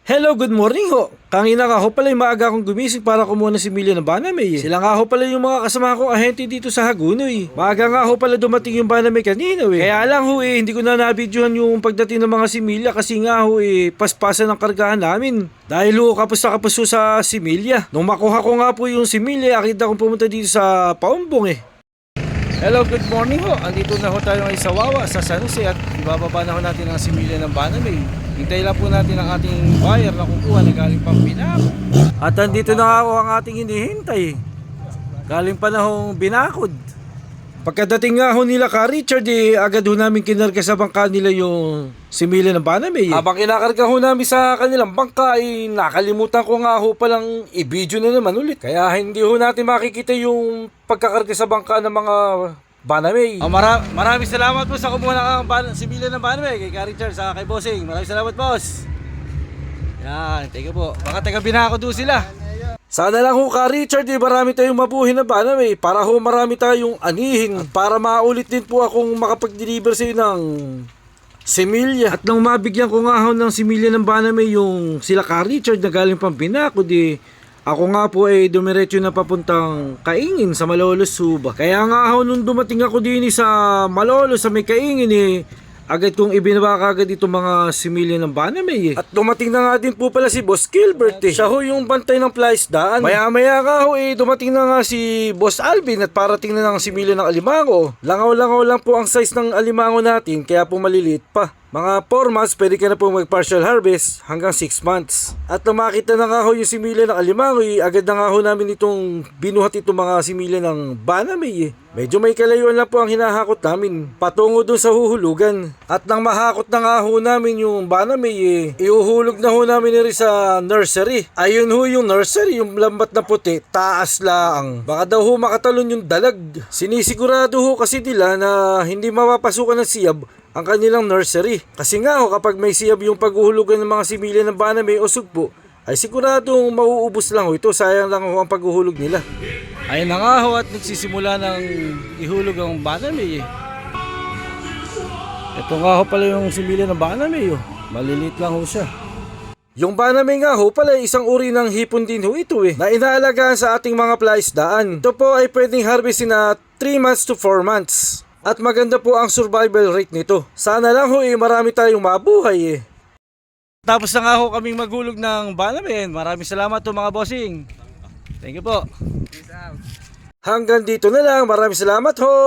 Hello, good morning ho. Kanina nga ho pala yung maaga akong gumising para kumuha ng similya ng Banamay. Sila nga ho pala yung mga kasama kong ahente dito sa Hagunoy. Maaga nga ho pala dumating yung Banamay kanina Kaya lang ho hindi ko na nabidyohan yung pagdating ng mga similya kasi nga ho paspasan ng kargahan namin. Dahil ho kapos na kapos ho sa similya. Nung makuha ko nga po yung similya, akita kong pumunta dito sa Paumbong Hello, good morning ho. Andito na ho tayo ngayon sa Wawa, sa San Jose at ibababa na ho natin ang similya ng Banamay. Hintay lang po natin ang ating buyer na kukuha na galing pang Binakod. At andito na nga ho ang ating hinihintay. Galing pa na hong Binakod. Pagkadating nga ho nila ka Richard, agad ho namin kinarga sa bangka nila yung similya ng Banamay. Habang kinakarga ho namin sa kanilang bangka, nakalimutan ko nga ho palang i-video na naman ulit. Kaya hindi ho natin makikita yung pagkakarga sa bangka ng mga Banamay. Maraming salamat po sa kumuha ng similya ng Banamay kay ka Richard sa kay Bossing. Maraming salamat boss. Yan, teka po. Baka taga Binakod ho sila. Sana lang ho ka Richard, marami tayong mabuhay na Banamay para ho marami tayong anihin at para maulit din po akong makapag-deliver sa iyo ng similya. At nang mabigyan ko nga ho ng similya ng Banamay yung sila ka Richard na galing pang Binakod ako nga po dumiretso na papuntang Kaingin sa Malolos Suba. Kaya nga ho nung dumating ako din sa Malolos sa may Kaingin agad kong ibinaba kagad itong mga similya ng Banamay At dumating na nga din po pala si Boss Gilbert Siya ho yung bantay ng plaisdaan. Maya nga ho dumating na nga si Boss Alvin at parating na ng similya ng alimango. Langaw-langaw lang po ang size ng alimango natin kaya po maliliit pa. Mga 4 months pwede ka na po mag-partial harvest hanggang 6 months. At nung makita na nga ho yung similya ng alimango agad na nga ho namin itong binuhat itong mga similya ng Banamay Medyo may kalayuan lang po ang hinahakot namin patungo dun sa huhulugan. At nang mahakot na nga ho namin yung Banamay ihuhulog na ho namin rin sa nursery. Ayun ho yung nursery, yung lambat na puti, taas lang. Baka daw ho makatalon yung dalag. Sinisigurado ho kasi nila na hindi mapapasukan ng siyab ang kanilang nursery. Kasi nga ho kapag may siyab yung paghuhulugan ng mga similya ng Banamay o sugpo, ay siguradong mauubos lang ho ito. Sayang lang ho ang paghuhulog nila. Ayun na nga ho at nagsisimula ng ihulog ang Banamay Ito nga ho pala yung similya ng Banamay Maliliit lang ho siya. Yung Banamay nga ho pala isang uri ng hipon din ho ito na inaalagaan sa ating mga plaisdaan. Ito po ay pwedeng harvestin na 3 months to 4 months. At maganda po ang survival rate nito. Sana lang ho marami tayong mabuhay Tapos na nga ho kaming maghulog ng Banamay. Maraming salamat po mga bossing. Thank you po. Hanggang dito na lang. Maraming salamat ho.